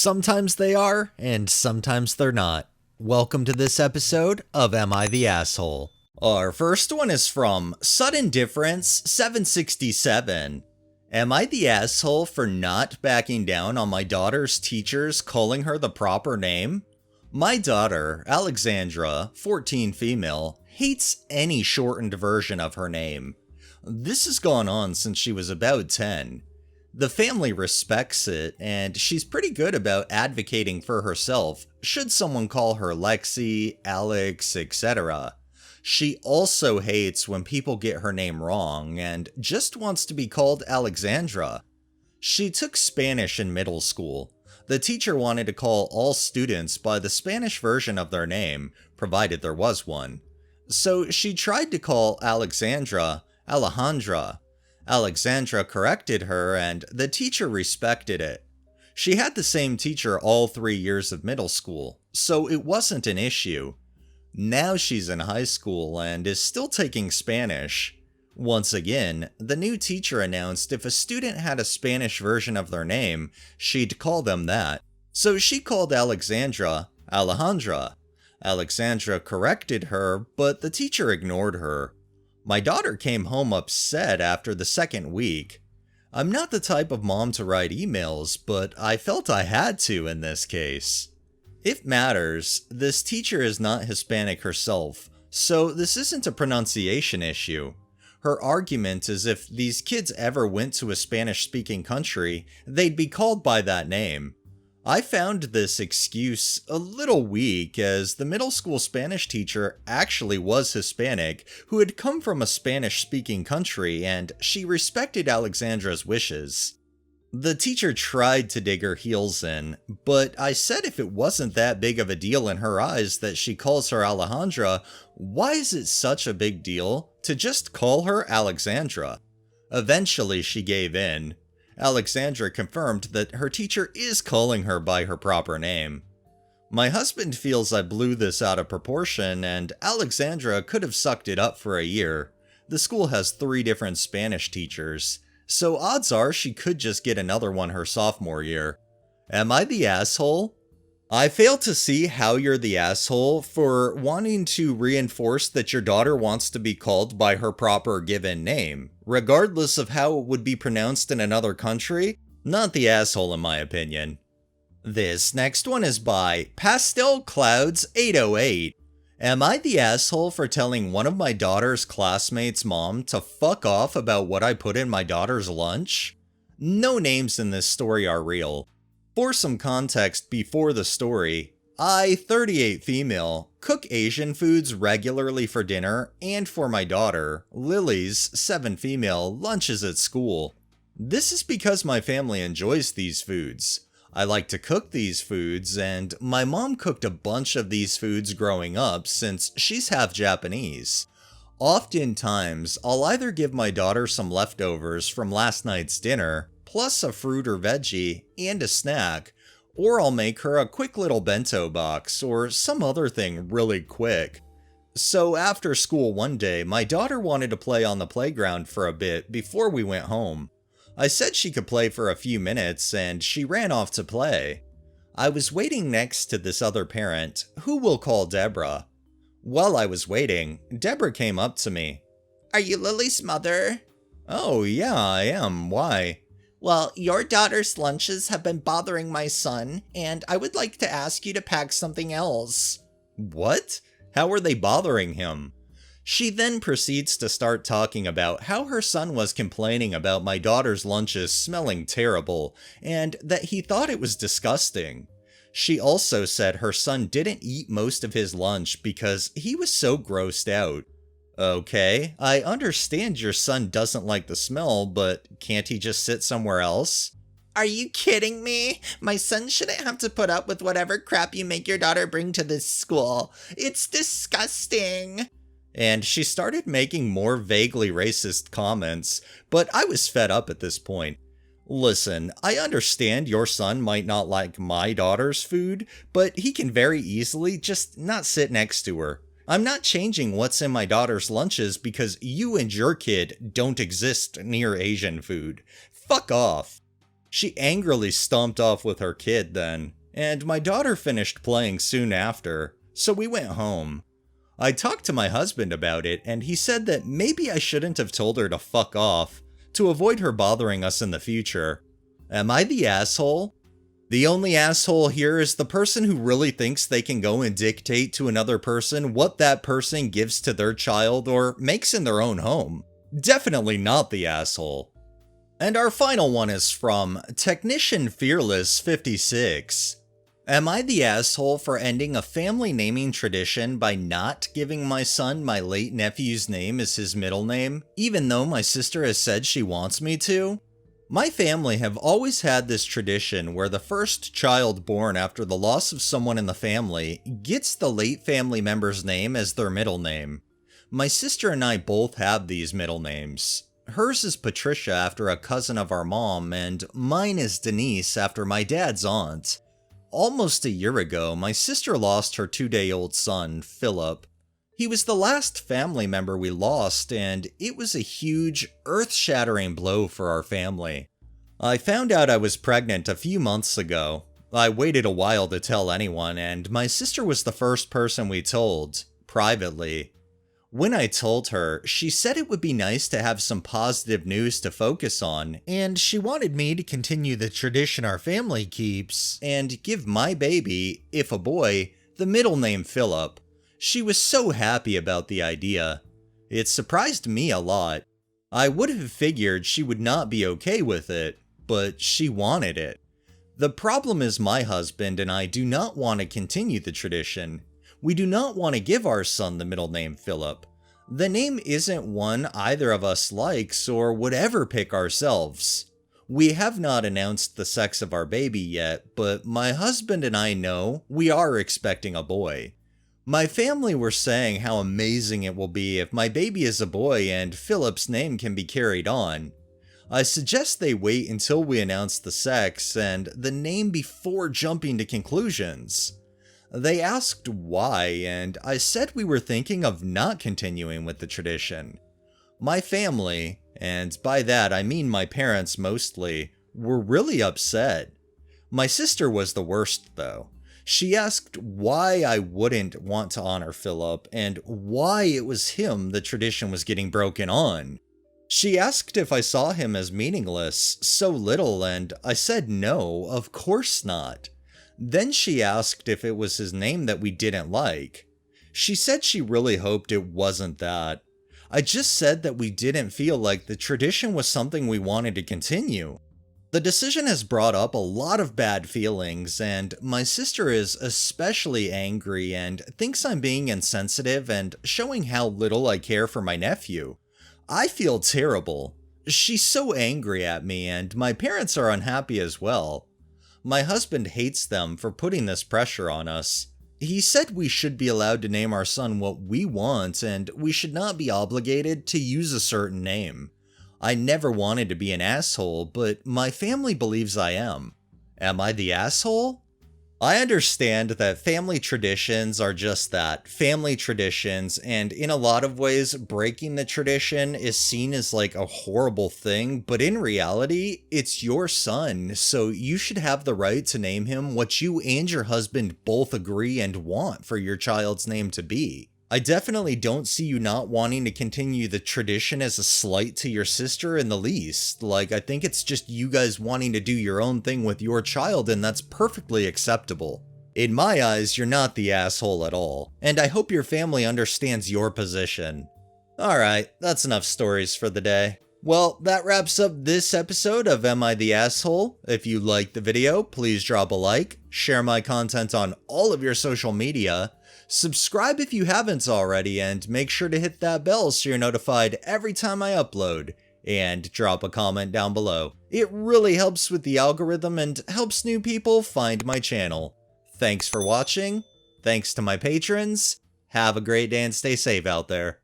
Sometimes they are, and sometimes they're not. Welcome to this episode of Am I the Asshole? Our first one is from Sudden Difference 767. Am I the asshole for not backing down on my daughter's teachers calling her the proper name? My daughter, Alexandra, 14 female, hates any shortened version of her name. This has gone on since she was about 10. The family respects it, and she's pretty good about advocating for herself should someone call her Lexi, Alex, etc. She also hates when people get her name wrong and just wants to be called Alexandra. She took Spanish in middle school. The teacher wanted to call all students by the Spanish version of their name, provided there was one. So she tried to call Alexandra Alejandra. Alexandra corrected her, and the teacher respected it. She had the same teacher all 3 years of middle school, so it wasn't an issue. Now she's in high school and is still taking Spanish. Once again, the new teacher announced if a student had a Spanish version of their name, she'd call them that. So she called Alexandra Alejandra. Alexandra corrected her, but the teacher ignored her. My daughter came home upset after the second week. I'm not the type of mom to write emails, but I felt I had to in this case. If matters, this teacher is not Hispanic herself, so this isn't a pronunciation issue. Her argument is if these kids ever went to a Spanish-speaking country, they'd be called by that name. I found this excuse a little weak, as the middle school Spanish teacher actually was Hispanic, who had come from a Spanish-speaking country, and she respected Alexandra's wishes. The teacher tried to dig her heels in, but I said if it wasn't that big of a deal in her eyes that she calls her Alejandra, why is it such a big deal to just call her Alexandra? Eventually she gave in. Alexandra confirmed that her teacher is calling her by her proper name. My husband feels I blew this out of proportion, and Alexandra could have sucked it up for a year. The school has 3 different Spanish teachers, so odds are she could just get another one her sophomore year. Am I the asshole? I fail to see how you're the asshole for wanting to reinforce that your daughter wants to be called by her proper given name, regardless of how it would be pronounced in another country. Not the asshole in my opinion. This next one is by Pastel Clouds 808. Am I the asshole for telling one of my daughter's classmates' mom to fuck off about what I put in my daughter's lunch? No names in this story are real. For some context before the story, I, 38 female, cook Asian foods regularly for dinner and for my daughter, Lily's, 7 female, lunches at school. This is because my family enjoys these foods. I like to cook these foods, and my mom cooked a bunch of these foods growing up since she's half Japanese. Oftentimes, I'll either give my daughter some leftovers from last night's dinner, plus a fruit or veggie, and a snack, or I'll make her a quick little bento box or some other thing really quick. So after school one day, my daughter wanted to play on the playground for a bit before we went home. I said she could play for a few minutes, and she ran off to play. I was waiting next to this other parent, who we'll call Deborah. While I was waiting, Deborah came up to me. Are you Lily's mother? Oh yeah, I am. Why? Well, your daughter's lunches have been bothering my son, and I would like to ask you to pack something else. What? How are they bothering him? She then proceeds to start talking about how her son was complaining about my daughter's lunches smelling terrible, and that he thought it was disgusting. She also said her son didn't eat most of his lunch because he was so grossed out. Okay, I understand your son doesn't like the smell, but can't he just sit somewhere else? Are you kidding me? My son shouldn't have to put up with whatever crap you make your daughter bring to this school. It's disgusting. And she started making more vaguely racist comments, but I was fed up at this point. Listen, I understand your son might not like my daughter's food, but he can very easily just not sit next to her. I'm not changing what's in my daughter's lunches because you and your kid don't exist near Asian food. Fuck off. She angrily stomped off with her kid then, and my daughter finished playing soon after, so we went home. I talked to my husband about it, and he said that maybe I shouldn't have told her to fuck off, to avoid her bothering us in the future. Am I the asshole? The only asshole here is the person who really thinks they can go and dictate to another person what that person gives to their child or makes in their own home. Definitely not the asshole. And our final one is from Technician Fearless 56. Am I the asshole for ending a family naming tradition by not giving my son my late nephew's name as his middle name, even though my sister has said she wants me to? My family have always had this tradition where the first child born after the loss of someone in the family gets the late family member's name as their middle name. My sister and I both have these middle names. Hers is Patricia after a cousin of our mom, and mine is Denise after my dad's aunt. Almost a year ago, my sister lost her 2-day-old son, Philip. He was the last family member we lost, and it was a huge, earth-shattering blow for our family. I found out I was pregnant a few months ago. I waited a while to tell anyone, and my sister was the first person we told, privately. When I told her, she said it would be nice to have some positive news to focus on, and she wanted me to continue the tradition our family keeps, and give my baby, if a boy, the middle name Philip. She was so happy about the idea. It surprised me a lot. I would have figured she would not be okay with it, but she wanted it. The problem is my husband and I do not want to continue the tradition. We do not want to give our son the middle name Philip. The name isn't one either of us likes or would ever pick ourselves. We have not announced the sex of our baby yet, but my husband and I know we are expecting a boy. My family were saying how amazing it will be if my baby is a boy and Philip's name can be carried on. I suggest they wait until we announce the sex and the name before jumping to conclusions. They asked why, and I said we were thinking of not continuing with the tradition. My family, and by that I mean my parents mostly, were really upset. My sister was the worst though. She asked why I wouldn't want to honor Philip, and why it was him the tradition was getting broken on. She asked if I saw him as meaningless, so little, and I said no, of course not. Then she asked if it was his name that we didn't like. She said she really hoped it wasn't that. I just said that we didn't feel like the tradition was something we wanted to continue. The decision has brought up a lot of bad feelings, and my sister is especially angry and thinks I'm being insensitive and showing how little I care for my nephew. I feel terrible. She's so angry at me, and my parents are unhappy as well. My husband hates them for putting this pressure on us. He said we should be allowed to name our son what we want, and we should not be obligated to use a certain name. I never wanted to be an asshole, but my family believes I am. Am I the asshole? I understand that family traditions are just that, family traditions, and in a lot of ways, breaking the tradition is seen as like a horrible thing, but in reality, it's your son, so you should have the right to name him what you and your husband both agree and want for your child's name to be. I definitely don't see you not wanting to continue the tradition as a slight to your sister in the least. Like, I think it's just you guys wanting to do your own thing with your child, and that's perfectly acceptable. In my eyes, you're not the asshole at all, and I hope your family understands your position. Alright, that's enough stories for the day. Well, that wraps up this episode of Am I the Asshole? If you liked the video, please drop a like, share my content on all of your social media, subscribe if you haven't already, and make sure to hit that bell so you're notified every time I upload, and drop a comment down below. It really helps with the algorithm and helps new people find my channel. Thanks for watching, thanks to my patrons, have a great day and stay safe out there.